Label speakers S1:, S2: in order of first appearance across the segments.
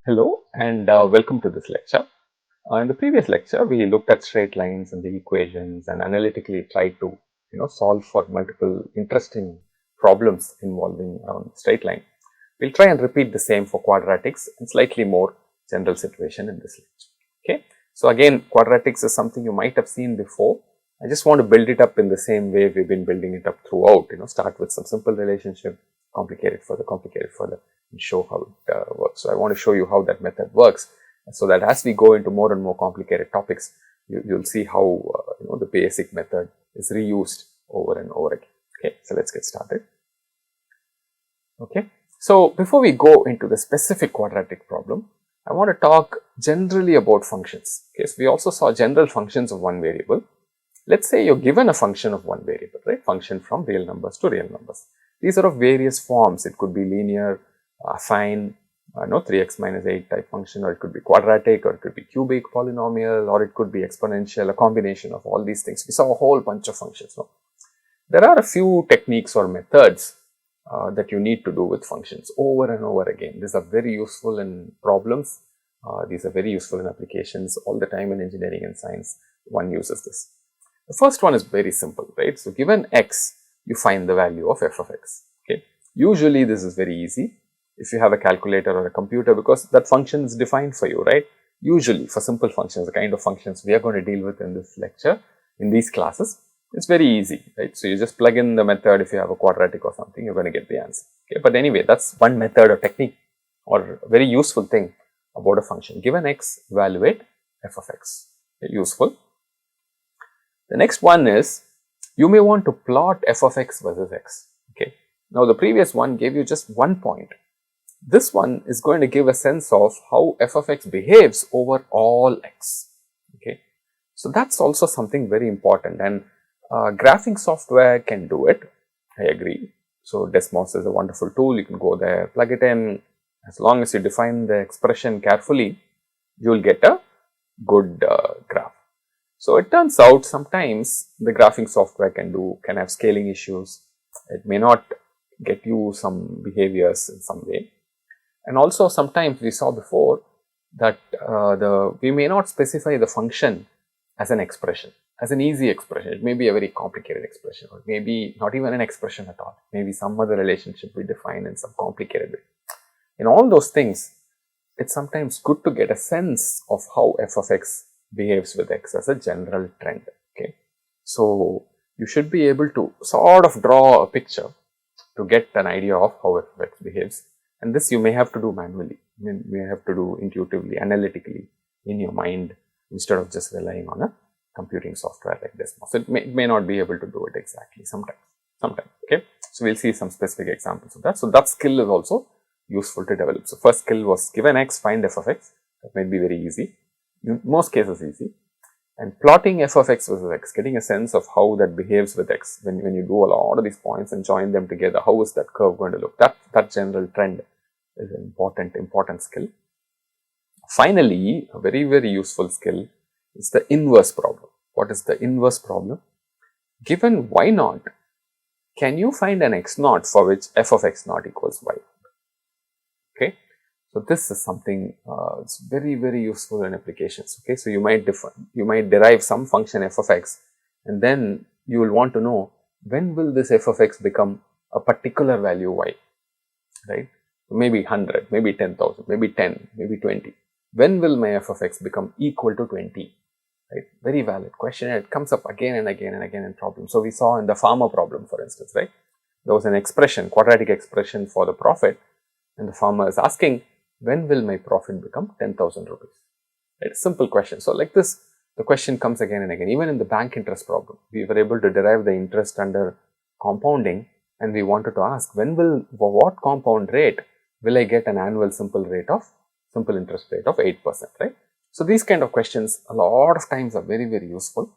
S1: Hello and welcome to this lecture. In the previous lecture, we looked at straight lines and the equations and analytically tried to solve for multiple interesting problems involving straight line. We'll try and repeat the same for quadratics and slightly more general situation in this lecture. Okay. So again, quadratics is something you might have seen before. I just want to build it up in the same way we've been building it up throughout. Start with some simple relationship, complicate it further, and show how it works. So I want to show you how that method works, so that as we go into more and more complicated topics, you'll see how the basic method is reused over and over again. Okay, so let's get started. Okay, so before we go into the specific quadratic problem, I want to talk generally about functions. Okay, so we also saw general functions of one variable. Let's say you're given a function of one variable, right? Function from real numbers to real numbers. These are of various forms. It could be linear, affine, 3x minus 8 type function, or it could be quadratic, or it could be cubic polynomial, or it could be exponential, a combination of all these things. We saw a whole bunch of functions. No? There are a few techniques or methods that you need to do with functions over and over again. These are very useful in problems. These are very useful in applications. All the time in engineering and science, one uses this. The first one is very simple, right? So given x, you find the value of f of x. Okay. Usually this is very easy if you have a calculator or a computer, because that function is defined for you, right? Usually for simple functions, the kind of functions we are going to deal with in this lecture, in these classes, it's very easy, right? So you just plug in the method. If you have a quadratic or something, you're going to get the answer. Okay. But anyway, that's one method or technique or very useful thing about a function. Given x, evaluate f of x. Okay, useful. The next one is, you may want to plot f of x versus x. Okay. Now the previous one gave you just one point. This one is going to give a sense of how f of x behaves over all x. Okay. So that's also something very important, and graphing software can do it. I agree. So Desmos is a wonderful tool. You can go there, plug it in. As long as you define the expression carefully, you will get a good graph. So it turns out sometimes the graphing software can have scaling issues. It may not get you some behaviors in some way. And also sometimes we saw before that we may not specify the function as an expression, as an easy expression. It may be a very complicated expression, or maybe not even an expression at all. Maybe some other relationship we define in some complicated way. In all those things, it's sometimes good to get a sense of how f of x behaves with x as a general trend. Okay, so you should be able to sort of draw a picture to get an idea of how f of x behaves, and this you may have to do manually. You may have to do intuitively, analytically in your mind, instead of just relying on a computing software like Desmos. So it may not be able to do it exactly sometimes. Okay, so we'll see some specific examples of that. So that skill is also useful to develop. So first skill was, given x, find f of x. That might be very easy. In most cases easy. And plotting f of x versus x, getting a sense of how that behaves with x. When you do a lot of these points and join them together, how is that curve going to look? That general trend is an important skill. Finally, a very, very useful skill is the inverse problem. What is the inverse problem? Given y naught, can you find an x naught for which f of x naught equals y? Okay. So this is something it's very, very useful in applications. Okay, so you might derive some function f of x, and then you will want to know, when will this f of x become a particular value y, right? So maybe 100, maybe 10,000, maybe 10, maybe 20. When will my f of x become equal to 20? Right? Very valid question. It comes up again and again and again in problems. So we saw in the farmer problem, for instance, right? There was an expression, quadratic expression for the profit, and the farmer is asking, when will my profit become 10,000 rupees? Right? Simple question. So like this, the question comes again and again. Even in the bank interest problem, we were able to derive the interest under compounding, and we wanted to ask, what compound rate will I get an annual simple interest rate of 8%, right? So these kind of questions a lot of times are very, very useful,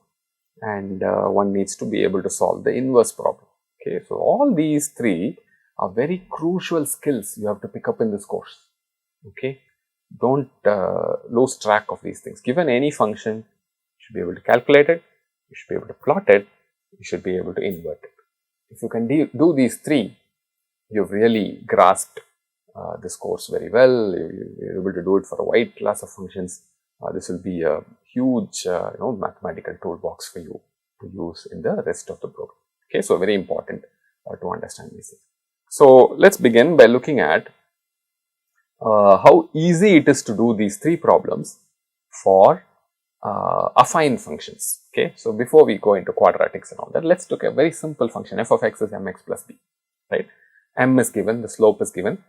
S1: and one needs to be able to solve the inverse problem. Okay, so all these three are very crucial skills you have to pick up in this course. Okay, don't lose track of these things. Given any function, you should be able to calculate it, you should be able to plot it, you should be able to invert it. If you can do these three, you've really grasped this course very well, you're able to do it for a wide class of functions, this will be a huge mathematical toolbox for you to use in the rest of the program. Okay, so very important to understand these things. So let's begin by looking at how easy it is to do these three problems for affine functions. Okay, so before we go into quadratics and all that, let's look at a very simple function. F of x is mx plus b, right? M is given, the slope is given,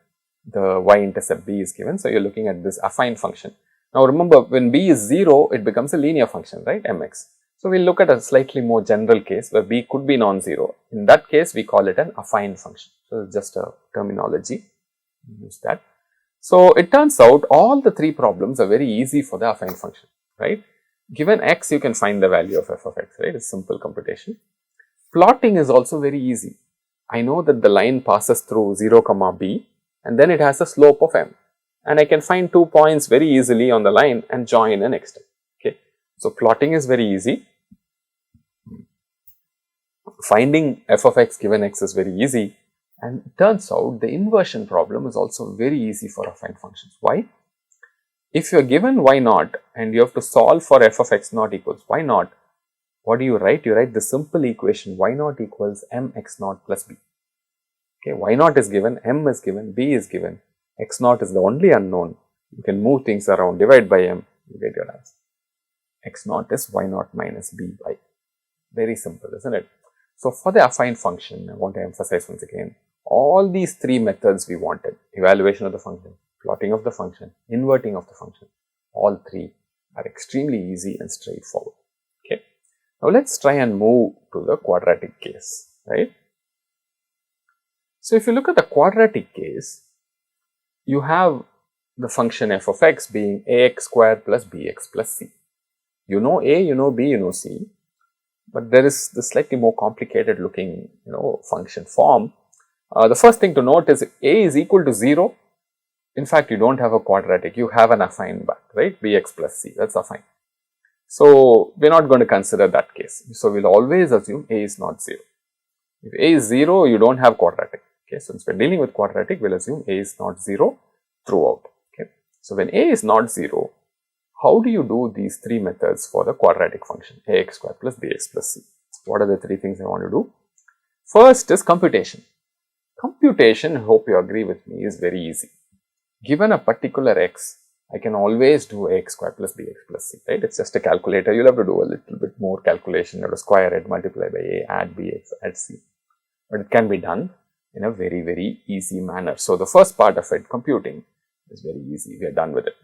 S1: the y-intercept b is given. So you're looking at this affine function. Now remember, when b is 0, it becomes a linear function, right? Mx. So we'll look at a slightly more general case where b could be non-zero. In that case, we call it an affine function. So it's just a terminology. Use that. So it turns out all the three problems are very easy for the affine function, right? Given x, you can find the value of f of x, right? It's simple computation. Plotting is also very easy. I know that the line passes through 0, b, and then it has a slope of m. And I can find 2 points very easily on the line and join and extend. Okay, so plotting is very easy. Finding f of x given x is very easy. And it turns out the inversion problem is also very easy for affine functions. Why? If you are given y naught and you have to solve for f of x naught equals y naught, what do you write? You write the simple equation y naught equals mx naught plus b. Okay, y naught is given, m is given, b is given, x naught is the only unknown. You can move things around, divide by m, you get your answer. X naught is y naught minus b by. Very simple, isn't it? So for the affine function, I want to emphasize once again, all these three methods we wanted: evaluation of the function, plotting of the function, inverting of the function, all three are extremely easy and straightforward. Okay. Now let's try and move to the quadratic case, right? So if you look at the quadratic case, you have the function f of x being ax square plus bx plus c. You know a, you know b, you know c, but there is the slightly more complicated looking function form. The first thing to note is a is equal to 0. In fact, you don't have a quadratic, you have an affine back, right? Bx plus c, that's affine. So we're not going to consider that case. So we'll always assume a is not 0. If a is 0, you don't have quadratic. Okay, so since we're dealing with quadratic, we'll assume a is not 0 throughout. Okay, so when a is not 0, how do you do these three methods for the quadratic function ax square plus bx plus c? What are the three things I want to do? First is computation. Computation, I hope you agree with me, is very easy. Given a particular x, I can always do ax square plus bx plus c, right? It's just a calculator. You'll have to do a little bit more calculation. You have to square it, multiply by a, add bx, add c. But it can be done in a very, very easy manner. So the first part of it, computing, is very easy. We are done with it.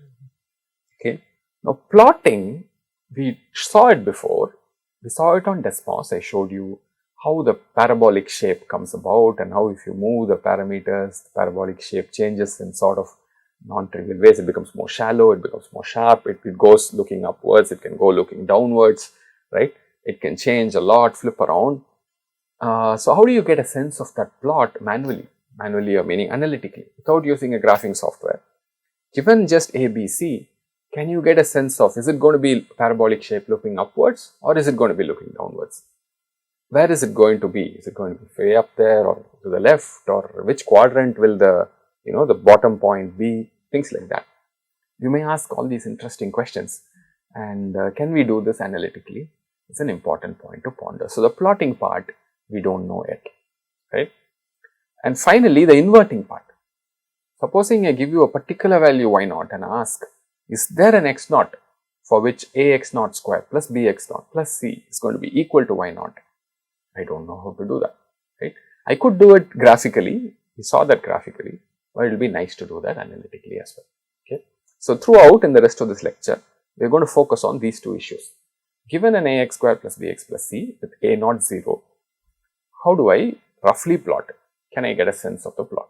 S1: Okay. Now plotting, we saw it before. We saw it on Desmos. I showed you how the parabolic shape comes about and how if you move the parameters, the parabolic shape changes in sort of non-trivial ways. It becomes more shallow, it becomes more sharp, it goes looking upwards, it can go looking downwards, right? It can change a lot, flip around. So how do you get a sense of that plot manually? Manually, or meaning analytically, without using a graphing software. Given just A, B, C, can you get a sense of, is it going to be parabolic shape looking upwards or is it going to be looking downwards? Where is it going to be? Is it going to be way up there or to the left, or which quadrant will the bottom point be? Things like that. You may ask all these interesting questions, and can we do this analytically? It's an important point to ponder. So the plotting part, we don't know yet, right? And finally, the inverting part. Supposing I give you a particular value y naught and ask, is there an x naught for which ax naught square plus bx naught plus c is going to be equal to y naught? I don't know how to do that, right? I could do it graphically. We saw that graphically, but it will be nice to do that analytically as well. Okay. So throughout in the rest of this lecture, we are going to focus on these two issues. Given an ax square plus bx plus c with a naught 0, how do I roughly plot it? Can I get a sense of the plot?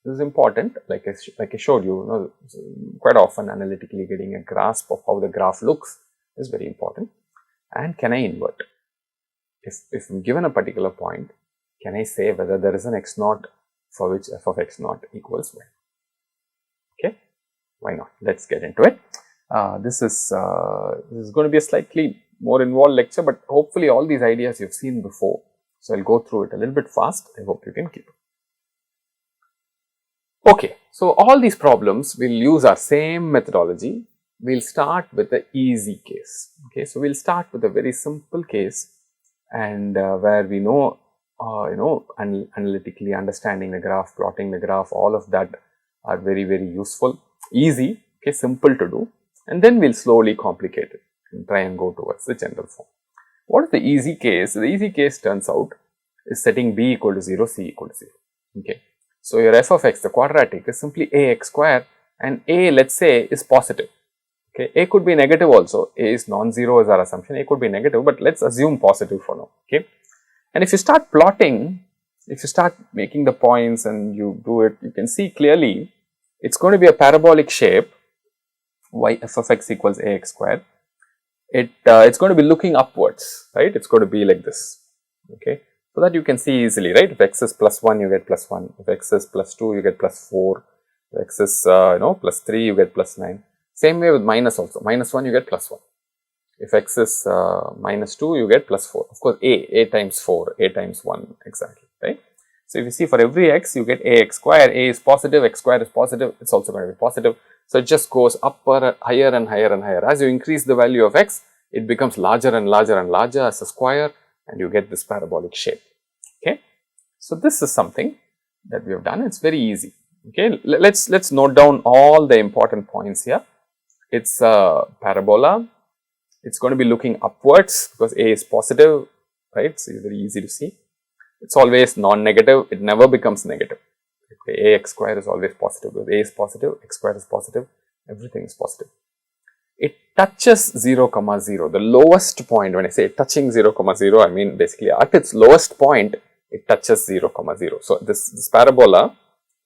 S1: This is important. Like I showed you, quite often analytically getting a grasp of how the graph looks is very important. And can I invert? If I'm given a particular point, can I say whether there is an x naught for which f of x naught equals y? Okay, why not? Let's get into it. This is going to be a slightly more involved lecture, but hopefully all these ideas you've seen before. So I'll go through it a little bit fast. I hope you can keep it. Okay, so all these problems we will use our same methodology. We will start with the easy case. Okay, so we will start with a very simple case, and where we know, analytically understanding the graph, plotting the graph, all of that are very useful, easy, okay, simple to do, and then we will slowly complicate it and try and go towards the general form. What is the easy case? The easy case turns out is setting b equal to 0, c equal to 0. Okay. So, your f of x, the quadratic, is simply ax square, and a, let us say, is positive. Okay. A could be negative also. A is non-zero is our assumption. A could be negative, but let us assume positive for now. Okay. And if you start plotting, if you start making the points and you do it, you can see clearly it is going to be a parabolic shape, y f of x equals ax square. It's going to be looking upwards, right? It's going to be like this. Okay. So that you can see easily, right? If x is plus 1, you get plus 1. If x is plus 2, you get plus 4. If x is, plus 3, you get plus 9. Same way with minus also. Minus 1, you get plus 1. If x is minus 2, you get plus 4. Of course, a times 4, a times 1, exactly, right? So, if you see for every x, you get ax square. A is positive, x square is positive, it's also going to be positive. So, it just goes upper, higher and higher and higher. As you increase the value of x, it becomes larger and larger and larger as a square, and you get this parabolic shape. Okay. So, this is something that we have done. It's very easy. Okay. Let's note down all the important points here. It's a parabola. It's going to be looking upwards because a is positive, right? So, it's very easy to see. It's always non-negative. It never becomes negative. Okay. Ax square is always positive. Because a is positive, x square is positive, everything is positive. It touches 0, 0. The lowest point, when I say touching 0, 0, I mean basically at its lowest point, it touches 0, 0. So, this parabola,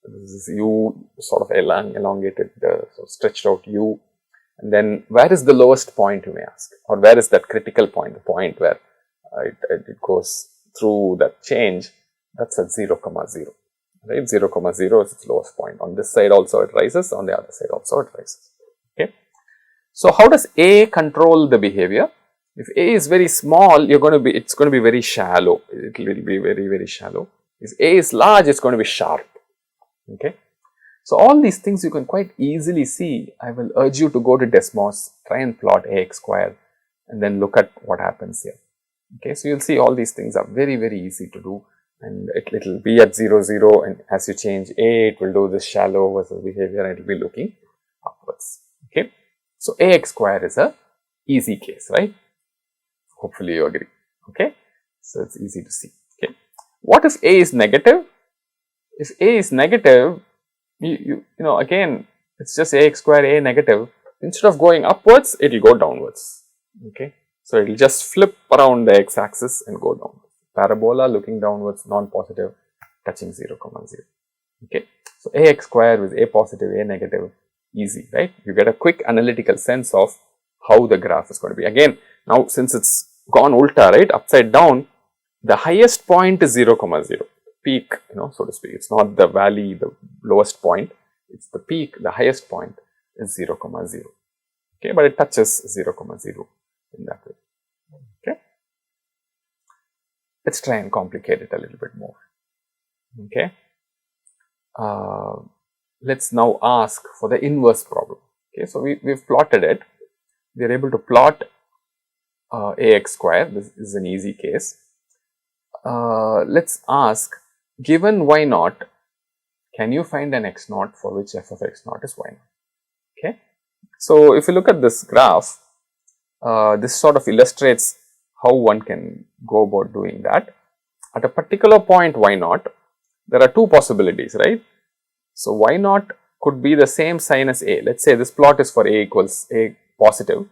S1: this is u sort of elongated, so stretched out u, and then where is the lowest point, you may ask, or where is that critical point, the point where it goes through that change, that's at 0, 0, right? 0, 0 is its lowest point. On this side also it rises, on the other side also it rises. Okay. So, how does A control the behavior? If A is very small, it's going to be very shallow. It will be very shallow. If A is large, it's going to be sharp. Okay. So, all these things you can quite easily see. I will urge you to go to Desmos, try and plot ax square, and then look at what happens here. Okay. So, you will see all these things are very easy to do, and it will be at 0, 0, and as you change A, it will do this shallow versus behavior, and it will be looking upwards. Okay. So, ax square is a easy case, right? Hopefully, you agree. Okay. So, it's easy to see. Okay. What if A is negative? If A is negative, you know, again, it's just ax square, A negative. Instead of going upwards, it will go downwards. Okay. So, it will just flip around the x axis and go downwards. Parabola looking downwards, non-positive, touching 0, 0. Okay. So, ax square with A positive, A negative, easy, right? You get a quick analytical sense of how the graph is going to be. Again, now since it's gone ulta, right, upside down, the highest point is 0, 0, peak, so to speak. It's not the valley, the lowest point, it's the peak, the highest point is 0, 0. Okay, but it touches 0, 0 in that way. Okay. Let's try and complicate it a little bit more. Okay. Let's now ask for the inverse problem. Okay, so we've plotted it. We are able to plot ax square. This is an easy case. Let's ask, given y naught, can you find an x naught for which f of x naught is y naught? Okay. So, if you look at this graph, this sort of illustrates how one can go about doing that. At a particular point y naught, there are two possibilities, right? So, y naught could be the same sign as a. Let's say this plot is for a equals a positive.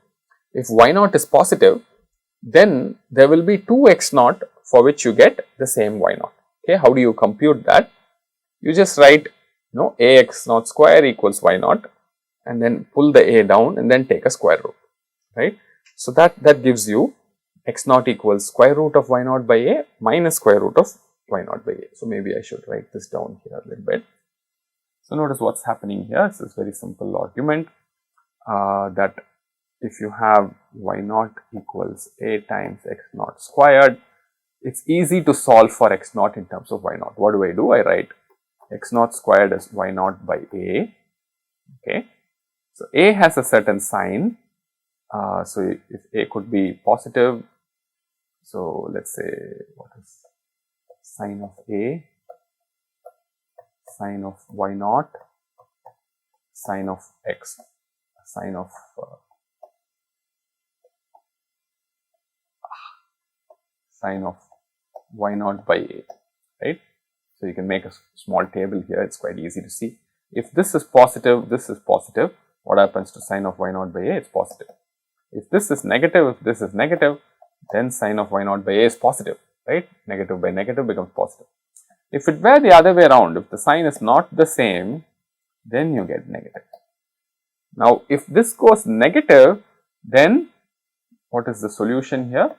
S1: If y naught is positive, then there will be 2x naught for which you get the same y naught. Okay, how do you compute that? You just write ax naught square equals y naught, and then pull the a down and then take a square root, right? So, that gives you x naught equals square root of y naught by a minus square root of y naught by a. So, maybe I should write this down here a little bit. So, notice what's happening here. This is very simple argument that if you have y naught equals a times x naught squared, it's easy to solve for x naught in terms of y naught. What do? I write x naught squared is y naught by a. Okay. So, a has a certain sign. So, if a could be positive, so let us say what is sine of a, sine of y naught, sine of x, sine of sine of y naught by a, right. So, you can make a small table here, it is quite easy to see. If this is positive, what happens to sine of y naught by a? It is positive. If this is negative, then sine of y naught by a is positive, right. Negative by negative becomes positive. If it were the other way around, if the sign is not the same, then you get negative. Now, if this goes negative, then what is the solution here?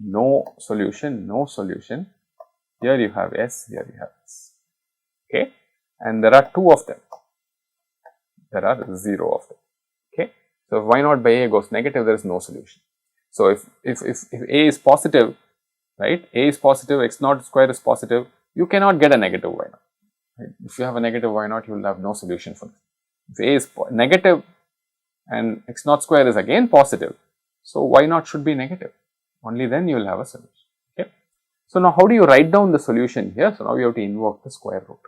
S1: No solution, no solution. Here you have S, here you have S. Okay, and there are two of them. There are 0 of them. Okay, so if y naught by a goes negative, there is no solution. So if a is positive, right? A is positive, x naught square is positive. You cannot get a negative y naught. Right? If you have a negative y naught, you will have no solution for this. If a is negative and x naught square is again positive, so y naught should be negative. Only then you will have a solution. Okay. So now how do you write down the solution here? So now you have to invoke the square root.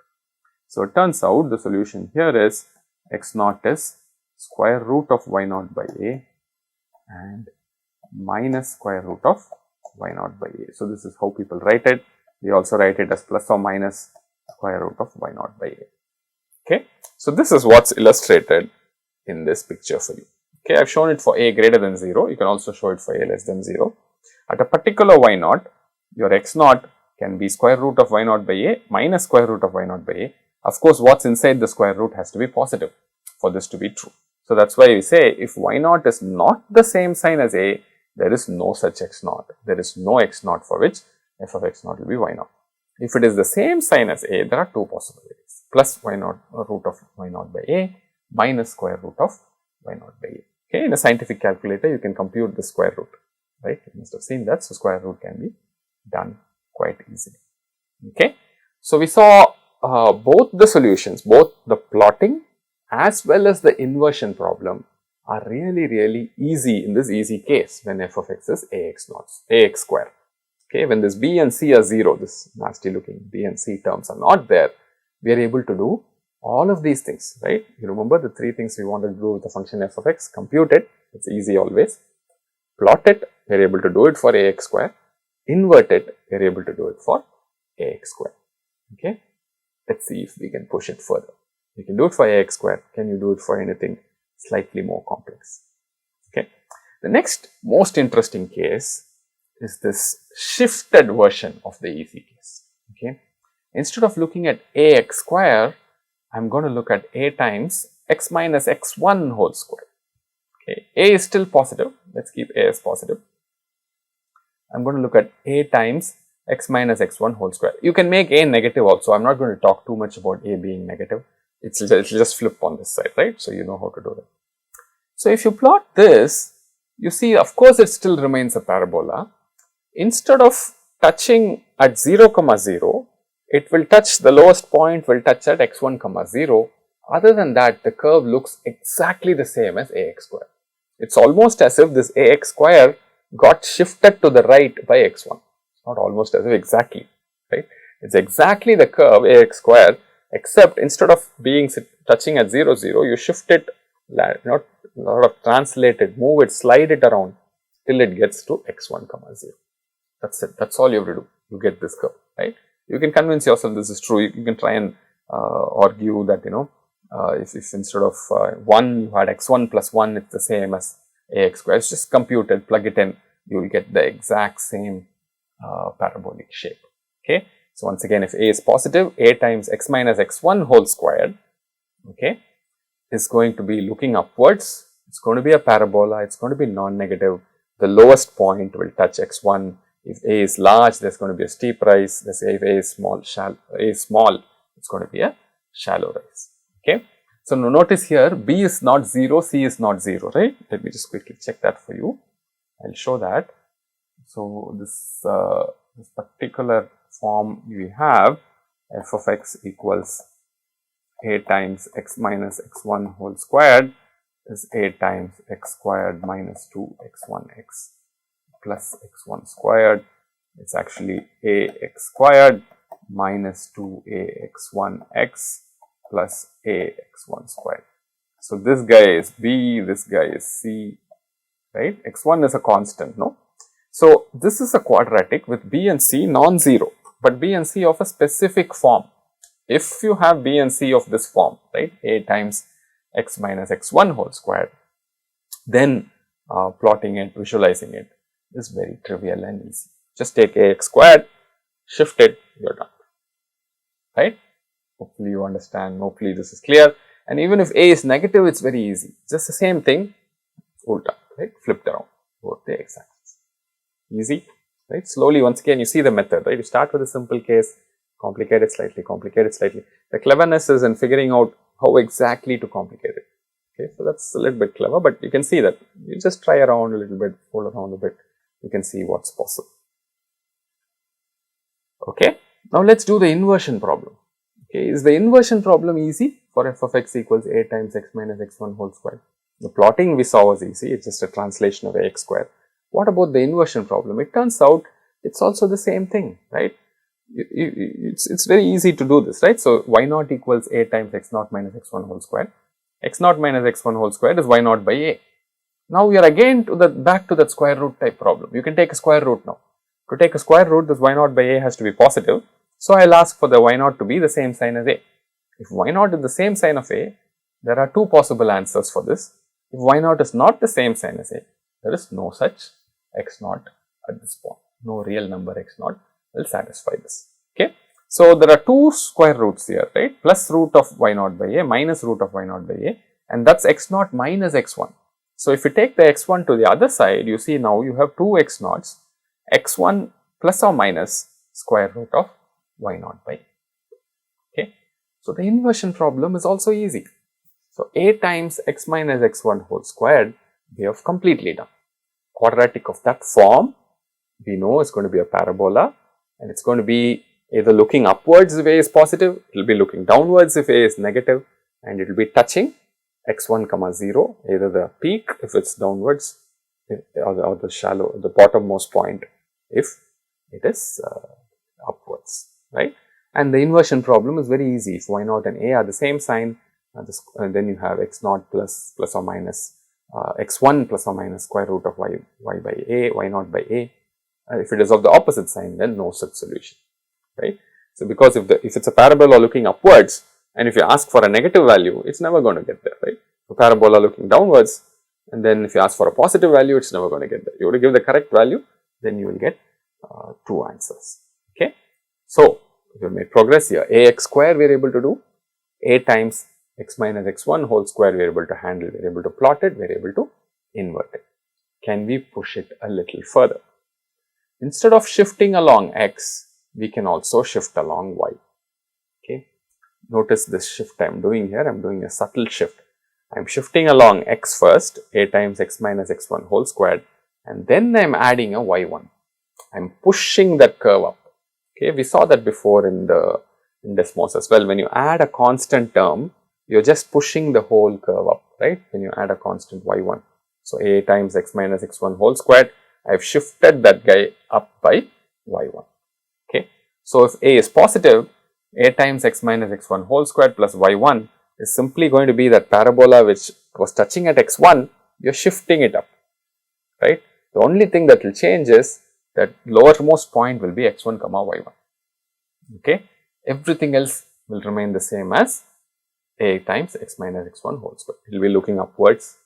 S1: So it turns out the solution here is x naught is square root of y naught by a and minus square root of y naught by a. So this is how people write it. They also write it as plus or minus square root of y naught by a. Okay. So this is what's illustrated in this picture for you. Okay, I have shown it for a greater than 0. You can also show it for a less than 0. At a particular y naught, your x naught can be square root of y naught by a minus square root of y naught by a. Of course, what's inside the square root has to be positive for this to be true. So that's why we say if y naught is not the same sign as a, there is no such x naught. There is no x naught for which f of x naught will be y naught. If it is the same sign as a, there are two possibilities: plus y naught root of y naught by a minus square root of y naught by a. Okay, in a scientific calculator, you can compute the square root, right? You must have seen that. So square root can be done quite easily. Okay, so we saw both the solutions, both the plotting as well as the inversion problem are really easy in this easy case when f of x is ax naught, ax square. Okay, when this b and c are 0, this nasty looking b and c terms are not there, we are able to do all of these things, right? You remember the three things we wanted to do with the function f of x: compute it, it's easy always; plot it, we are able to do it for ax square; invert it, we are able to do it for ax square. Okay, let's see if we can push it further. You can do it for ax square. Can you do it for anything slightly more complex? Okay, the next most interesting case is this shifted version of the easy case. Okay, instead of looking at ax square, I am going to look at a times x minus x1 whole square. Okay, a is still positive. Let's keep a as positive. I am going to look at a times x minus x1 whole square. You can make a negative also. I am not going to talk too much about a being negative. It will just flip on this side, right? So you know how to do that. So if you plot this, you see, of course, it still remains a parabola. Instead of touching at 0, 0, it will touch, the lowest point will touch at x1, 0. Other than that, the curve looks exactly the same as ax square. It's almost as if this ax square got shifted to the right by x1. It's not almost as if, exactly, right? It's exactly the curve ax square, except instead of being touching at 0, 0, you shift it, not a lot of translate it, move it, slide it around till it gets to x1, 0. That's it. That's all you have to do. You get this curve, right? You can convince yourself this is true. You can try and argue that, if instead of 1 you had x1 plus 1, it's the same as ax square. It's just compute it, plug it in, you will get the exact same parabolic shape. Okay. So once again, if a is positive, a times x minus x1 whole squared, okay, is going to be looking upwards. It's going to be a parabola. It's going to be non-negative. The lowest point will touch x1. If a is large, there's going to be a steep rise. Let's say if a is small, it's going to be a shallow rise. Okay. So now notice here, b is not 0, c is not 0, right? Let me just quickly check that for you. I'll show that. So this particular form we have, f of x equals a times x minus x1 whole squared is a times x squared minus 2x1x plus x1 squared. It's actually ax squared minus 2ax1x plus ax1 squared. So this guy is b, this guy is c, right? x1 is a constant, no? So this is a quadratic with b and c non-zero, but b and c of a specific form. If you have b and c of this form, right, a times x minus x1 whole squared, then plotting it, visualizing it is very trivial and easy. Just take ax squared, shift it, you're done, right? Hopefully you understand, hopefully this is clear. And even if a is negative, it's very easy. Just the same thing, ulta, right, flipped around over the x-axis. Easy, right? Slowly, once again, you see the method, right? You start with a simple case, complicate it slightly, complicate it slightly. The cleverness is in figuring out how exactly to complicate it. Okay, so that's a little bit clever, but you can see that you just try around a little bit, fool around a bit, you can see what's possible. Okay, now let's do the inversion problem. Okay, is the inversion problem easy for f of x equals a times x minus x1 whole squared? The plotting we saw was easy, it's just a translation of ax squared. What about the inversion problem? It turns out it's also the same thing, right? It's very easy to do this, right? So y naught equals a times x naught minus x1 whole squared. X naught minus x1 whole squared is y naught by a. Now we are again to the back to that square root type problem. You can take a square root now. To take a square root, this y naught by a has to be positive. So I'll ask for the y naught to be the same sign as a. If y naught is the same sign of a, there are two possible answers for this. If y naught is not the same sign as a, there is no such x naught at this point. No real number x naught will satisfy this. Okay. So there are two square roots here, right? Plus root of y naught by a minus root of y naught by a, and that's x naught minus x1. So if you take the x1 to the other side, you see now you have two x naughts, x1 plus or minus square root of y naught by a. Okay. So the inversion problem is also easy. So a times x minus x1 whole squared we have completely done. Quadratic of that form we know is going to be a parabola, and it's going to be either looking upwards if a is positive, it will be looking downwards if a is negative, and it will be touching x1 comma 0, either the peak if it's downwards or the shallow, the bottommost point if it is upwards, right? And the inversion problem is very easy. If y naught and a are the same sign, then you have x naught plus or minus x1 plus or minus square root of y by a, y naught by a. If it is of the opposite sign, then no such solution, right? So because if it's a parabola looking upwards, and if you ask for a negative value, it's never going to get there, right? A parabola looking downwards, and then if you ask for a positive value, it's never going to get there. You want to give the correct value, then you will get two answers. Okay, so we have made progress here. Ax square we are able to do, a times x minus x1 whole square we are able to handle, we are able to plot it, we are able to invert it. Can we push it a little further? Instead of shifting along x, we can also shift along y. Okay, notice this shift I am doing here, I am doing a subtle shift. I am shifting along x first, a times x minus x1 whole squared, and then I am adding a y1. I am pushing that curve up. Okay, we saw that before in Desmos as well. When you add a constant term, you are just pushing the whole curve up, right? When you add a constant y1. So a times x minus x1 whole squared, I have shifted that guy up by y1. Okay, so if a is positive, a times x minus x1 whole squared plus y1 is simply going to be that parabola which was touching at x1, you are shifting it up, right? The only thing that will change is that lowermost point will be x1 comma y1. Okay, everything else will remain the same as a times x minus x1 whole square. It will be looking upwards,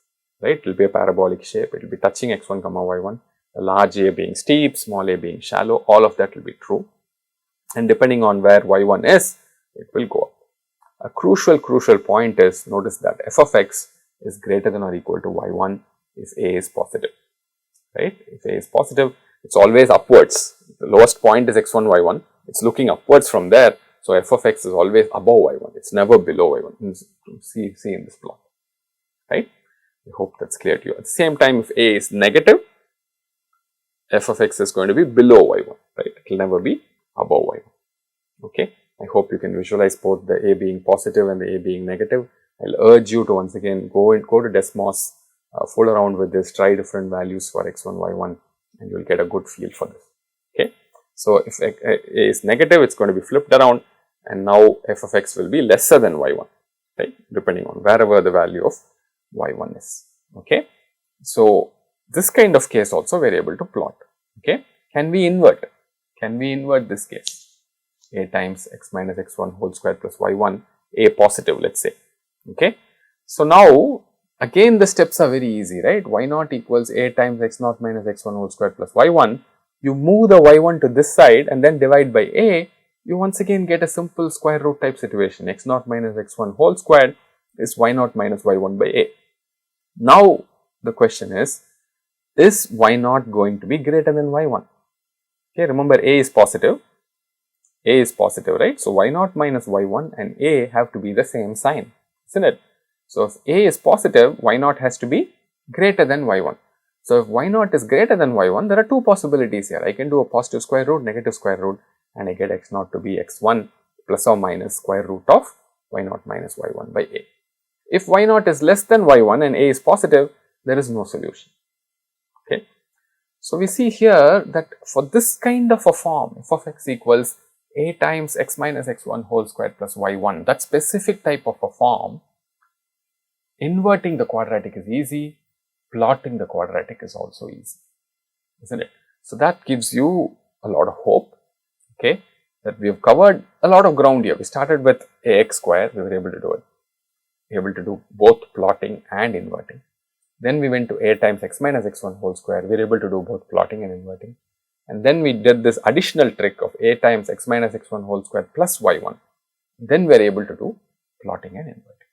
S1: right? It will be a parabolic shape. It will be touching x1 comma y1. The large a being steep, small a being shallow, all of that will be true. And depending on where y1 is, it will go up. A crucial point is, notice that f of x is greater than or equal to y1 if a is positive, right? If a is positive, it's always upwards. The lowest point is x1, y1. It's looking upwards from there. So f of x is always above y1. It's never below y1. See in this plot, right? I hope that's clear to you. At the same time, if a is negative, f of x is going to be below y1, right? It will never be above y1. Okay. I hope you can visualize both the a being positive and the a being negative. I'll urge you to once again go to Desmos, fool around with this, try different values for x1, y1, and you'll get a good feel for this. Okay. So if a is negative, it's going to be flipped around, and now f of x will be lesser than y1, right, depending on wherever the value of y1 is. Okay. So this kind of case also we are able to plot. Okay. Can we invert? Can we invert this case? A times x minus x1 whole square plus y1, a positive, let's say. Okay. So now again the steps are very easy, right? Y0 equals a times x0 minus x1 whole square plus y1. You move the y1 to this side and then divide by a, you once again get a simple square root type situation. X0 minus x1 whole squared is y0 minus y1 by a. Now the question is y0 going to be greater than y1? Okay, remember a is positive, right? So y0 minus y1 and a have to be the same sign, isn't it? So if a is positive, y0 has to be greater than y1. So if y0 is greater than y1, there are two possibilities here. I can do a positive square root, negative square root, and I get x0 to be x1 plus or minus square root of y0 minus y1 by a. If y0 is less than y1 and a is positive, there is no solution. Okay. So we see here that for this kind of a form, f of x equals a times x minus x1 whole square plus y1, that specific type of a form, inverting the quadratic is easy, plotting the quadratic is also easy, isn't it? So that gives you a lot of hope, okay, that we have covered a lot of ground here. We started with ax square, we were able to do it, able to do both plotting and inverting. Then we went to a times x minus x1 whole square, we were able to do both plotting and inverting. And then we did this additional trick of a times x minus x1 whole square plus y1. Then we are able to do plotting and inverting.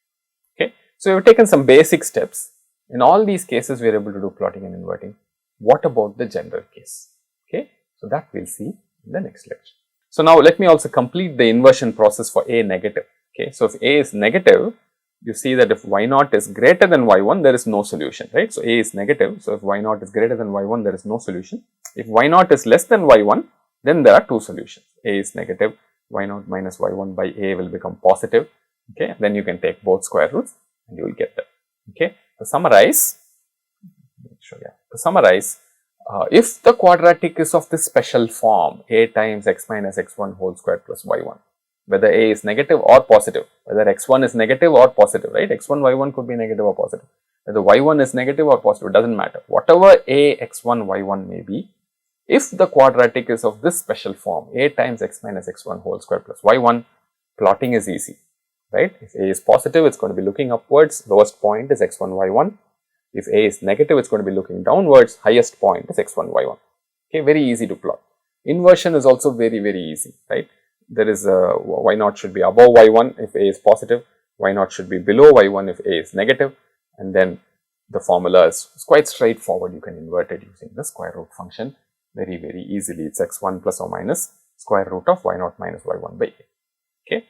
S1: Okay. So we have taken some basic steps. In all these cases, we are able to do plotting and inverting. What about the general case? Okay. So that we will see in the next lecture. So now let me also complete the inversion process for a negative. Okay. So if a is negative, you see that if y0 is greater than y1, there is no solution, right? So a is negative. So if y0 is greater than y1, there is no solution. If y0 is less than y1, then there are two solutions. A is negative, y0 minus y1 by a will become positive. Okay, then you can take both square roots and you will get that. Okay, to summarize, if the quadratic is of this special form, a times x minus x1 whole square plus y1, whether a is negative or positive, whether x1 is negative or positive, right? x1, y1 could be negative or positive. Whether y1 is negative or positive, it does not matter. Whatever a, x1, y1 may be, if the quadratic is of this special form, a times x minus x1 whole square plus y1, plotting is easy, right? If a is positive, it's going to be looking upwards, lowest point is x1, y1. If a is negative, it's going to be looking downwards, highest point is x1, y1. Okay, very easy to plot. Inversion is also very, very easy, right? There is a y0 should be above y1 if a is positive, y0 should be below y1 if a is negative, and then the formula is quite straightforward. You can invert it using the square root function very, very easily. It's x1 plus or minus square root of y0 minus y1 by a. Okay.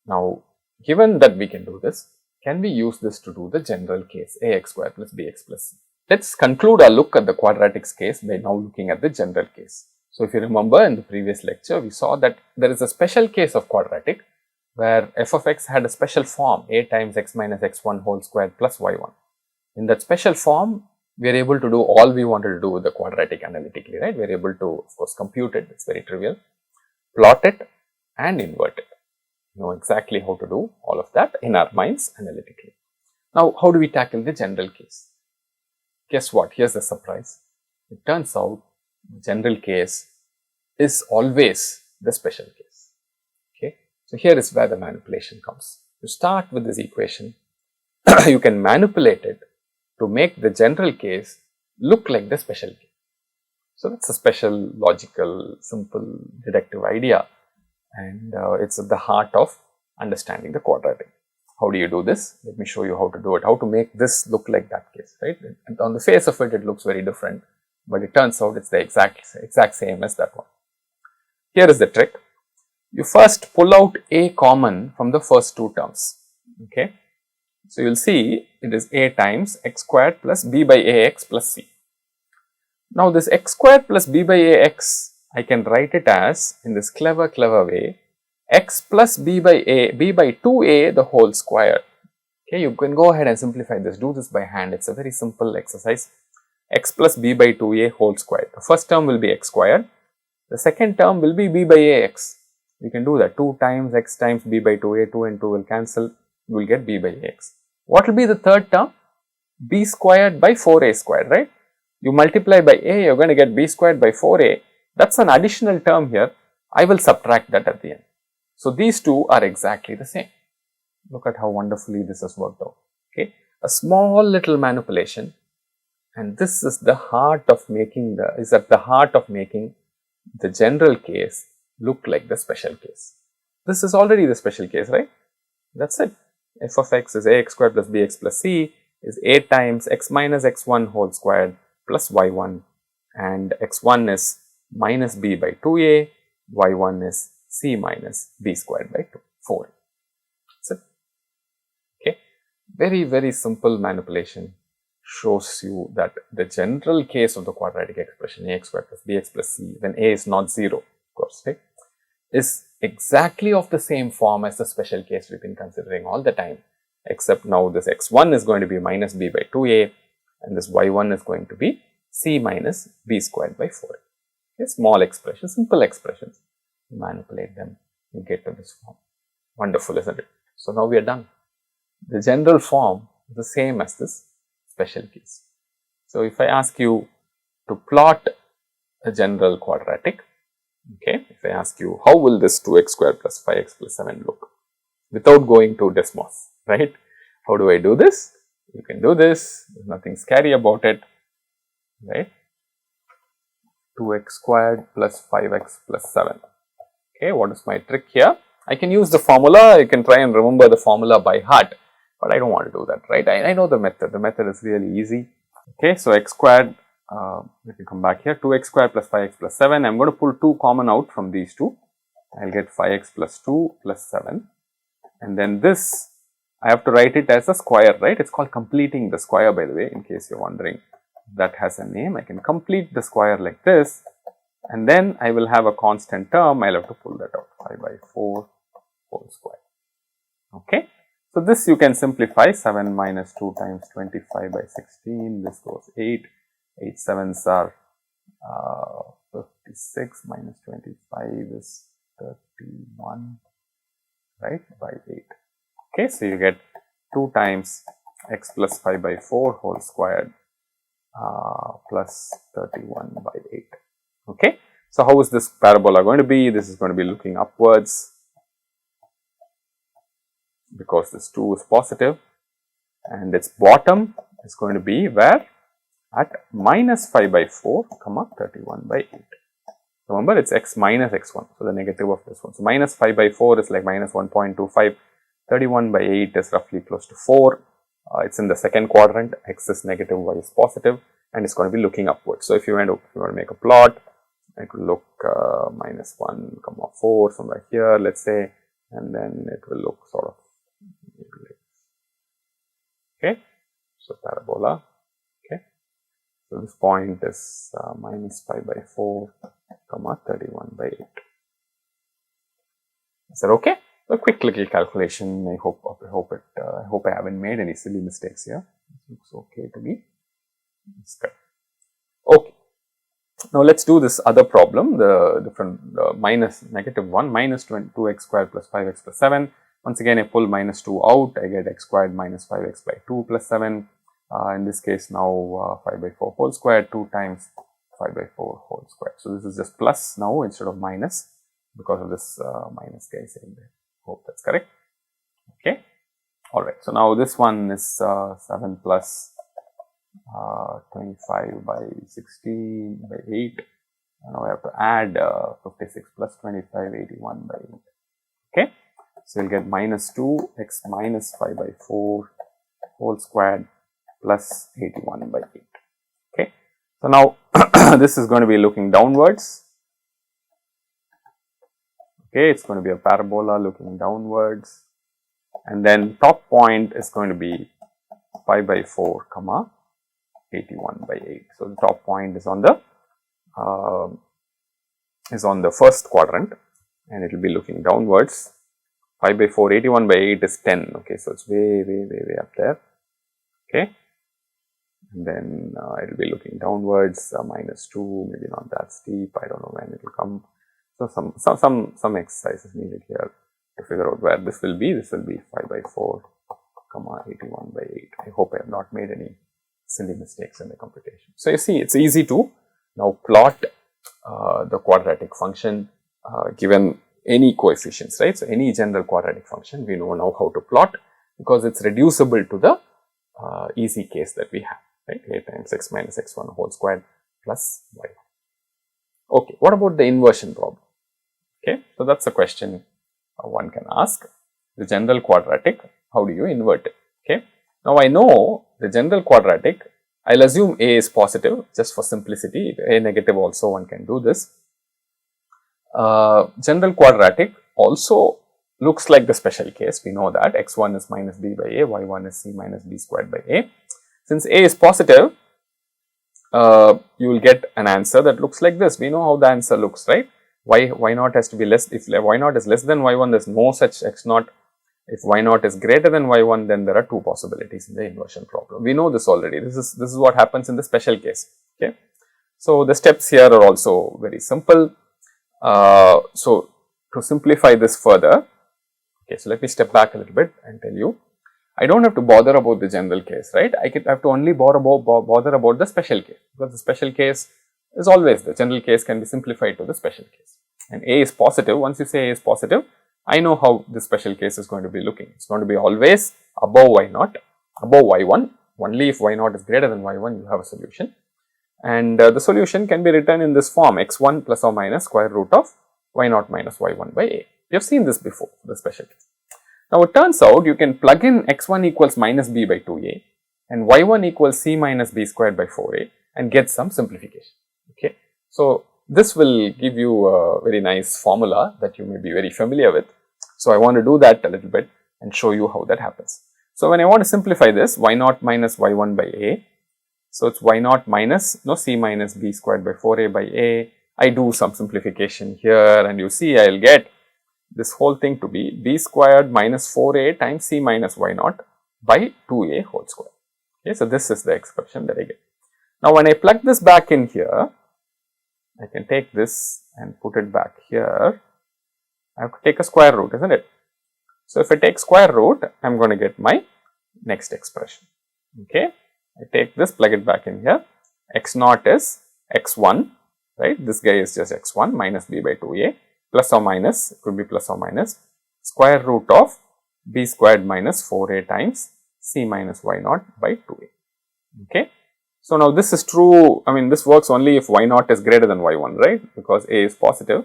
S1: Now, given that we can do this, can we use this to do the general case ax square plus bx plus c? Let's conclude our look at the quadratics case by now looking at the general case. So if you remember in the previous lecture, we saw that there is a special case of quadratic where f of x had a special form a times x minus x1 whole squared plus y1. In that special form, we are able to do all we wanted to do with the quadratic analytically, right? We are able to, of course, compute it, it's very trivial, plot it and invert it. Know exactly how to do all of that in our minds analytically. Now, how do we tackle the general case? Guess what? Here's the surprise. It turns out the general case is always the special case. Okay. So here is where the manipulation comes. You start with this equation, you can manipulate it to make the general case look like the special case. So that's a special, logical, simple, deductive idea, and it's at the heart of understanding the quadratic. How do you do this? Let me show you how to do it, how to make this look like that case, right? And on the face of it, it looks very different, but it turns out it's the exact same as that one. Here is the trick. You first pull out a common from the first two terms, okay? So you will see it is a times x squared plus b by ax plus c. Now this x squared plus b by ax, I can write it as, in this clever way, x plus b by 2a the whole square. Okay, you can go ahead and simplify this, do this by hand, it is a very simple exercise. X plus b by 2a whole square. The first term will be x squared, the second term will be b by ax. You can do that, 2 times x times b by 2a, 2 and 2 will cancel, you will get b by ax. What will be the third term? B squared by 4a squared, right? You multiply by a, you are going to get b squared by 4a, that is an additional term here, I will subtract that at the end. So, these two are exactly the same. Look at how wonderfully this has worked out. Okay, a small little manipulation, and this is the heart of making the general case look like the special case. This is already the special case, right? That is it. F of x is ax squared plus bx plus c is a times x minus x1 whole squared plus y1, and x1 is minus b by 2a, y1 is c minus b squared by 4. That's it. Okay, very simple manipulation shows you that the general case of the quadratic expression ax squared plus bx plus c, when a is not 0, of course, right, is exactly of the same form as the special case we have been considering all the time, except now this x1 is going to be minus b by 2a and this y1 is going to be c minus b squared by 4. Okay, small expressions, simple expressions, you manipulate them, you get to this form. Wonderful, isn't it? So, now we are done. The general form is the same as this special case. So, if I ask you to plot a general quadratic, okay, if I ask you how will this 2x squared plus 5x plus 7 look without going to Desmos, right? How do I do this? You can do this, there is nothing scary about it, right? 2x squared plus 5x plus 7. Okay, what is my trick here? I can use the formula, you can try and remember the formula by heart, but I do not want to do that, right? I know the method is really easy. Okay, so x squared, let me come back here, 2x squared plus 5x plus 7, I am going to pull 2 common out from these two, I will get 5x plus 2 plus 7, and then this, I have to write it as a square, right? It is called completing the square, by the way, in case you are wondering, that has a name. I can complete the square like this, and then I will have a constant term, I will have to pull that out, 5 by 4 whole square. Okay. So, this you can simplify, 7 minus 2 times 25 by 16, this goes 8, 8 7s are 56 minus 25 is 31, right, by 8. Okay, so you get 2 times x plus 5 by 4 whole squared plus 31 by 8. Okay, so how is this parabola going to be? This is going to be looking upwards because this 2 is positive, and its bottom is going to be where? At minus 5 by 4 comma 31 by 8. Remember, it is x minus x1, so the negative of this one. So, minus 5 by 4 is like minus 1.25, 31 by 8 is roughly close to 4, it is in the second quadrant, x is negative, y is positive, and it is going to be looking upwards. So, if you want to make a plot, it will look minus 1 comma 4 somewhere here, let us say, and then it will look sort of like, okay. So, parabola, okay. So, this point is minus 5 by 4 comma 31 by 8. Is that okay? A quick little calculation. I hope I haven't made any silly mistakes here. It looks okay to me. It's good. Okay. Now let's do this other problem. The different minus negative 1 minus 2x squared plus 5x plus 7. Once again, I pull minus 2 out. I get x squared minus 5x by 2 plus 7. In this case, now 5 by 4 whole squared, 2 times 5 by 4 whole squared. So this is just plus now instead of minus because of this minus guy saying there. Hope that's correct. Okay. All right. So now this one is 7 plus 25 by 16 by 8. And now I have to add 56 plus 25, 81 by 8. Okay. So you'll get minus 2 x minus 5 by 4 whole squared plus 81 by 8. Okay. So now this is going to be looking downwards. Okay, it's going to be a parabola looking downwards, and then top point is going to be 5 by 4 comma 81 by 8. So the top point is on the first quadrant, and it will be looking downwards. 5 by 4, 81 by 8 is 10. Okay, so it's way up there. Okay, and then it will be looking downwards, minus 2, maybe not that steep. I don't know when it will come. So some exercises needed here to figure out where this will be. This will be 5 by 4, comma 81 by 8. I hope I have not made any silly mistakes in the computation. So you see, it's easy to now plot the quadratic function given any coefficients, right? So any general quadratic function we know now how to plot, because it's reducible to the easy case that we have, right? A times x minus x1 whole squared plus y. Okay, what about the inversion problem? Okay, so that's a question one can ask. The general quadratic, how do you invert it? Okay, now I know the general quadratic. I'll assume A is positive just for simplicity. If A negative also, one can do this. General quadratic also looks like the special case. We know that x1 is minus b by a, y1 is c minus b squared by a. Since A is positive, you will get an answer that looks like this. We know how the answer looks, right? Y naught has to be less. If y naught is less than y1, there is no such x naught. If y naught is greater than y1, then there are two possibilities in the inversion problem. We know this already. This is what happens in the special case. Okay, so the steps here are also very simple. So to simplify this further, okay, so let me step back a little bit and tell you. I don't have to bother about the general case, right? I have to only bother about the special case, because the special case is always, the general case can be simplified to the special case. And A is positive. Once you say A is positive, I know how the special case is going to be looking. It's going to be always above y naught, above y1. Only if y naught is greater than y1, you have a solution. And the solution can be written in this form, x1 plus or minus square root of y naught minus y1 by a. We have seen this before, the special case. Now it turns out you can plug in x1 equals minus b by 2a and y1 equals c minus b squared by 4a and get some simplification. Okay, so this will give you a very nice formula that you may be very familiar with. So I want to do that a little bit and show you how that happens. So when I want to simplify this, y naught minus y1 by a, so it's y naught minus c minus b squared by 4a by a. I do some simplification here and you see I will get this whole thing to be b squared minus 4a times c minus y naught by 2a whole square. Okay, so this is the expression that I get. Now when I plug this back in here, I can take this and put it back here. I have to take a square root, isn't it? So if I take square root, I am going to get my next expression. Okay, I take this, plug it back in here. X naught is x1, right? This guy is just x1 minus b by 2a plus or minus, it could be plus or minus square root of b squared minus 4a times c minus y naught by 2a. Okay. So now this is true. I mean, this works only if y naught is greater than y1, right? Because a is positive.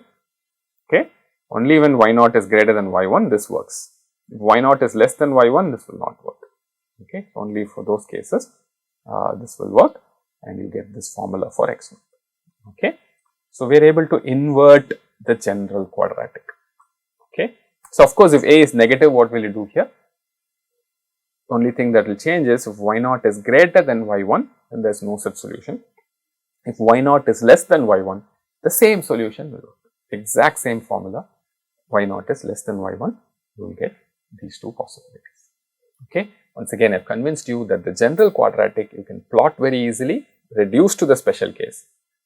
S1: Okay. Only when y naught is greater than y1, this works. If y naught is less than y1, this will not work. Okay. Only for those cases, this will work and you get this formula for x naught. Okay. So we are able to invert the general quadratic. Okay. So of course, if a is negative, what will you do here? Only thing that will change is if y naught is greater than y1, then there is no such solution. If y naught is less than y1, the same solution will work. Exact same formula. Y naught is less than y1, you will get these two possibilities. Okay. Once again, I have convinced you that the general quadratic you can plot very easily, reduce to the special case.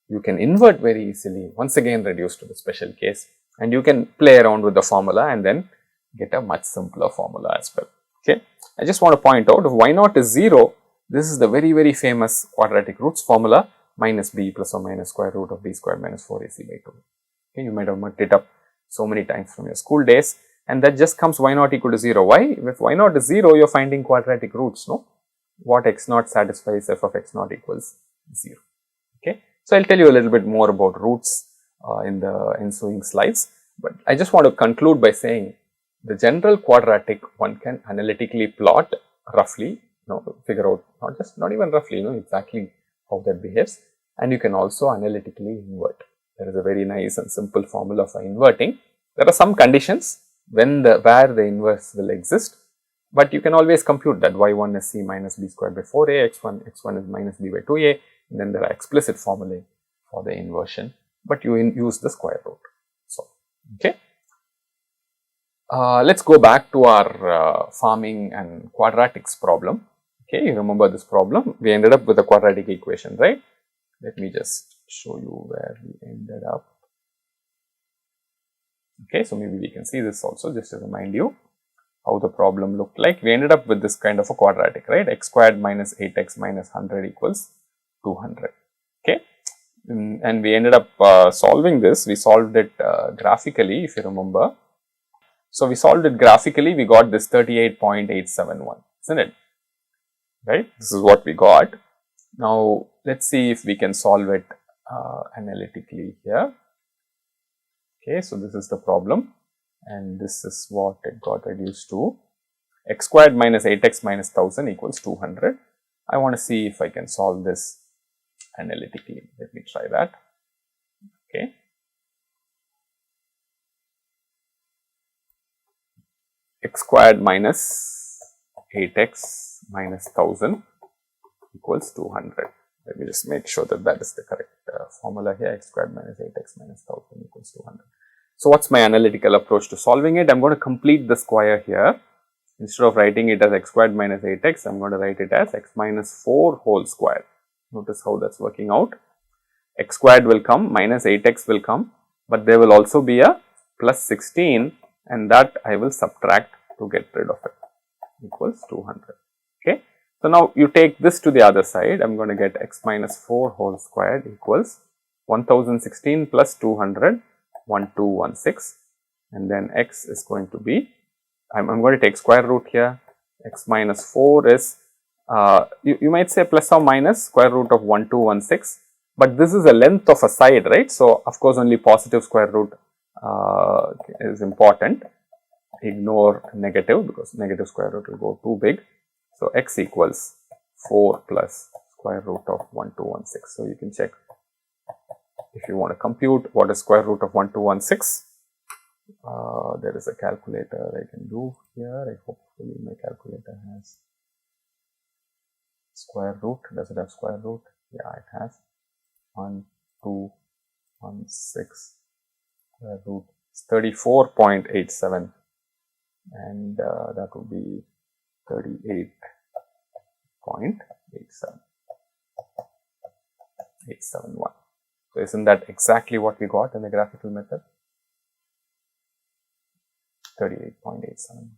S1: You can invert very easily, once again reduce to the special case, and you can play around with the formula and then get a much simpler formula as well. Okay. I just want to point out, if y naught is 0, this is the very famous quadratic roots formula, minus b plus or minus square root of b squared minus 4ac by 2. Okay. You might have mucked it up so many times from your school days, and that just comes y naught equal to 0. Why? If y naught is 0, you are finding quadratic roots, no? What x naught satisfies f of x naught equals 0. Okay. So I will tell you a little bit more about roots in the ensuing slides, but I just want to conclude by saying the general quadratic one can analytically plot roughly, figure out not even roughly, exactly how that behaves, and you can also analytically invert. There is a very nice and simple formula for inverting. There are some conditions where the inverse will exist, but you can always compute that y1 is c minus b squared by 4a, x1 is minus b by 2a, and then there are explicit formulae for the inversion, but you use the square root. So, okay. Let's go back to our farming and quadratics problem. Okay, you remember this problem? We ended up with a quadratic equation, right? Let me just show you where we ended up. Okay, so maybe we can see this also just to remind you how the problem looked like. We ended up with this kind of a quadratic, right? X squared minus 8x minus 100 equals 200. Okay, and we ended up solving this. We solved it graphically, if you remember. So we solved it graphically. We got this 38.871, isn't it? Right? This is what we got. Now let's see if we can solve it analytically here. Okay, so this is the problem, and this is what it got reduced to. X squared minus 8x minus 1000 equals 200. I want to see if I can solve this analytically. Let me try that. Okay. X squared minus 8x minus 1000 equals 200. Let me just make sure that that is the correct formula here. X squared minus 8x minus 1000 equals 200. So what's my analytical approach to solving it? I'm going to complete the square here. Instead of writing it as x squared minus 8x, I'm going to write it as x minus 4 whole square. Notice how that's working out. X squared will come, minus 8x will come, but there will also be a plus 16, and that I will subtract to get rid of it, equals 200. Okay. So now you take this to the other side. I'm going to get x minus 4 whole squared equals 1016 plus 200, 1216, and then x is going to be, I'm going to take square root here. X minus 4 is, you might say plus or minus square root of 1216, but this is the length of a side, right? So of course only positive square root is important. Ignore negative, because negative square root will go too big. So x equals 4 plus square root of 1216. So you can check if you want to compute what is square root of 1216. There is a calculator I can do here. Hopefully my calculator has square root. Does it have square root? Yeah, it has. 1216 square root is 34.87, and that would be 38.871. So isn't that exactly what we got in the graphical method? 38.87.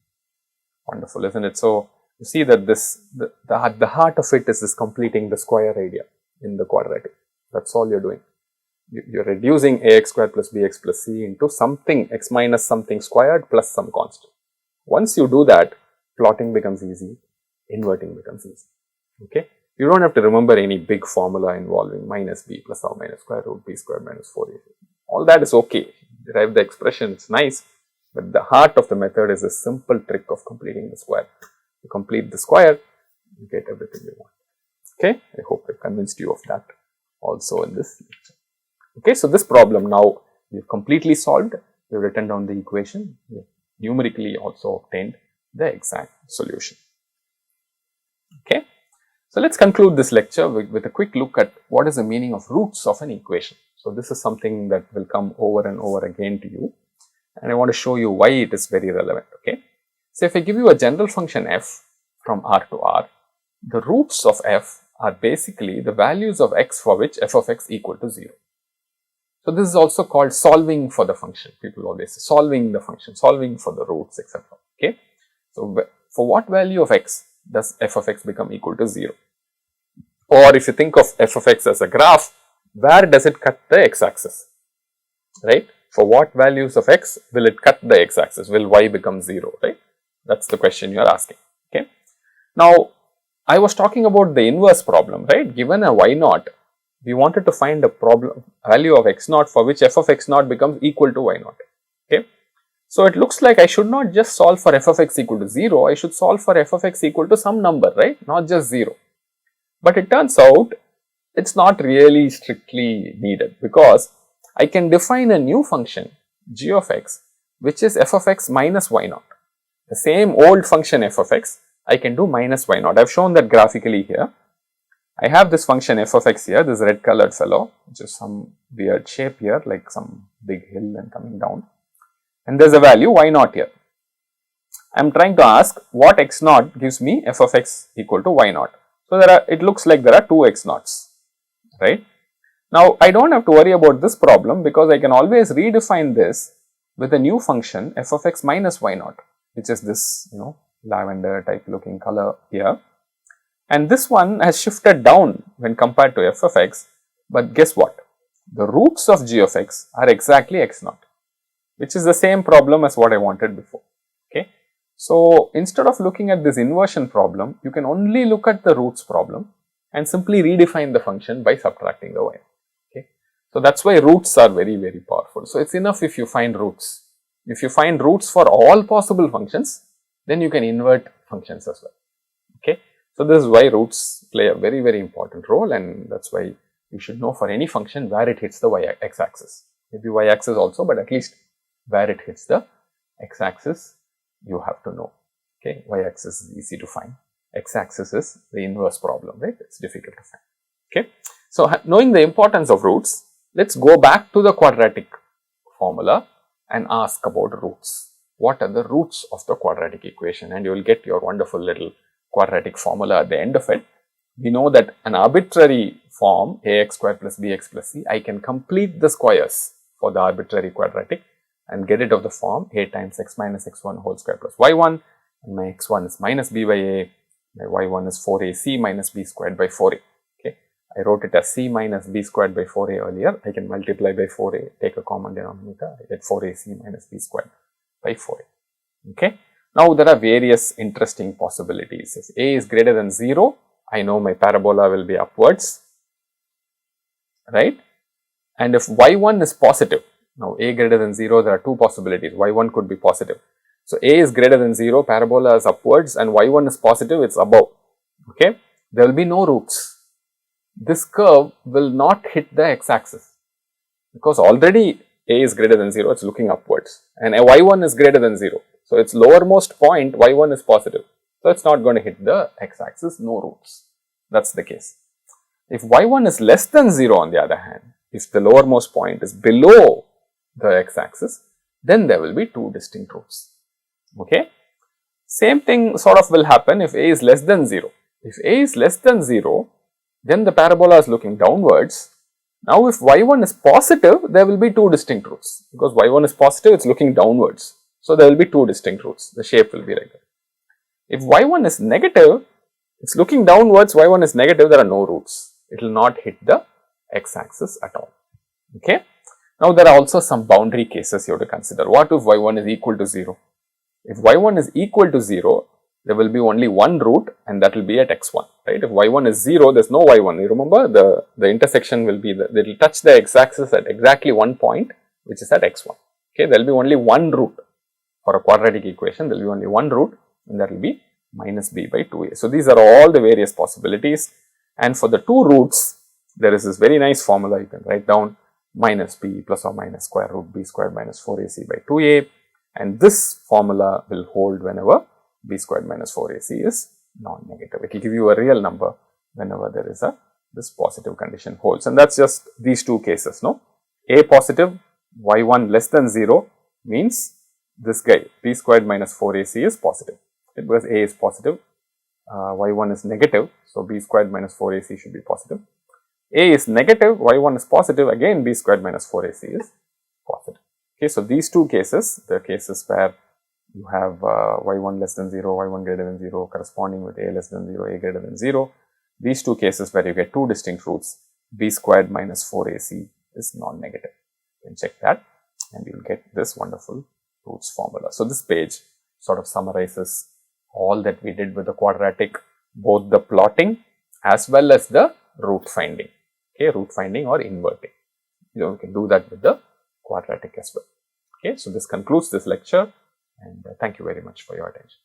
S1: Wonderful, isn't it? So you see that this the heart of it is completing the square area in the quadratic. That's all you're doing. You're reducing ax squared plus bx plus c into something x minus something squared plus some constant. Once you do that, plotting becomes easy, inverting becomes easy. Okay, you don't have to remember any big formula involving minus b plus or minus square root b squared minus 4ac. All that is okay. Derive the expression, it's nice. But the heart of the method is a simple trick of completing the square. You complete the square, you get everything you want. Okay, I hope I convinced you of that also in this lecture. Okay, so this problem now we've completely solved. We've written down the equation. We've numerically also obtained the exact solution. Okay, so let's conclude this lecture with a quick look at what is the meaning of roots of an equation. So this is something that will come over and over again to you, and I want to show you why it is very relevant. Okay, so if I give you a general function f from R to R, the roots of f are basically the values of x for which f of x equal to 0. So this is also called solving for the function. People always say solving the function, solving for the roots, etc. Okay, so for what value of x does f of x become equal to 0? Or if you think of f of x as a graph, where does it cut the x-axis, right? For what values of x will it cut the x-axis? Will y become 0, right? That's the question you are asking. Okay. Now, I was talking about the inverse problem, right? Given a y naught, we wanted to find a value of x naught for which f of x naught becomes equal to y naught. Okay. So it looks like I should not just solve for f of x equal to 0, I should solve for f of x equal to some number, right? Not just 0. But it turns out it's not really strictly needed, because I can define a new function g of x which is f of x minus y naught. The same old function f of x, I can do minus y naught. I have shown that graphically here. I have this function f of x here, this red colored fellow, which is some weird shape here, like some big hill and coming down. And there is a value y naught here. I am trying to ask what x naught gives me f of x equal to y naught. So, it looks like there are two x naughts, right. Now, I do not have to worry about this problem because I can always redefine this with a new function f of x minus y naught, which is this lavender type looking color here, and this one has shifted down when compared to f of x, but guess what, the roots of g of x are exactly x naught, which is the same problem as what I wanted before. Okay. So, instead of looking at this inversion problem, you can only look at the roots problem and simply redefine the function by subtracting the y. Okay. So, that is why roots are very, very powerful. So, it is enough if you find roots. If you find roots for all possible functions, then you can invert functions as well. Okay. So, this is why roots play a very, very important role, and that is why you should know for any function where it hits the x axis, maybe y axis also, but at least where it hits the x axis you have to know. Okay. Y axis is easy to find, x axis is the inverse problem, right, it is difficult to find. Okay. So, knowing the importance of roots, let us go back to the quadratic formula and ask about roots. What are the roots of the quadratic equation, and you will get your wonderful little quadratic formula at the end of it. We know that an arbitrary form ax square plus bx plus c, I can complete the squares for the arbitrary quadratic and get rid of the form a times x minus x1 whole square plus y1, and my x1 is minus b by a, my y1 is 4ac minus b squared by 4a. Okay. I wrote it as c minus b squared by 4a earlier. I can multiply by 4a, take a common denominator, I get 4ac minus b squared by 4a. Okay. Now, there are various interesting possibilities. If a is greater than 0, I know my parabola will be upwards, right, and if y1 is positive, now a greater than 0, there are two possibilities, y1 could be positive. So, a is greater than 0, parabola is upwards, and y1 is positive, it is above. Okay. There will be no roots. This curve will not hit the x axis because already a is greater than 0, it is looking upwards, and y1 is greater than 0. So, its lowermost point y1 is positive. So, it is not going to hit the x axis, no roots. That is the case. If y1 is less than 0 on the other hand, if the lowermost point is below the x axis, then there will be two distinct roots. Okay. Same thing sort of will happen if a is less than 0. If a is less than 0, then the parabola is looking downwards. Now, if y1 is positive, there will be two distinct roots because y1 is positive, it is looking downwards. So, there will be two distinct roots, the shape will be like that. If y1 is negative, it is looking downwards, y1 is negative, there are no roots, it will not hit the x axis at all. Okay. Now, there are also some boundary cases you have to consider. What if y1 is equal to 0? If y1 is equal to 0, there will be only one root and that will be at x1, right. If y1 is 0, there is no y1, you remember the intersection will be, they will touch the x axis at exactly one point which is at x1. Okay. There will be only one root for a quadratic equation, there will be only one root and that will be minus b by 2a. So, these are all the various possibilities, and for the two roots, there is this very nice formula you can write down, minus b plus or minus square root b squared minus 4ac by 2a, and this formula will hold whenever b squared minus 4ac is non-negative. It will give you a real number whenever there is this positive condition holds, and that is just these two cases. No, a positive, y1 less than 0 means this guy b squared minus 4ac is positive, because a is positive, y1 is negative. So, b squared minus 4ac should be positive. A is negative, y1 is positive, again b squared minus 4ac is positive. Okay. So, these two cases, the cases where you have y1 less than 0, y1 greater than 0 corresponding with a less than 0, a greater than 0, these two cases where you get two distinct roots, b squared minus 4ac is non-negative. You can check that and you will get this wonderful roots formula. So, this page sort of summarizes all that we did with the quadratic, both the plotting as well as the root finding. Okay, root finding or inverting. You can do that with the quadratic as well. Okay, so this concludes this lecture, and thank you very much for your attention.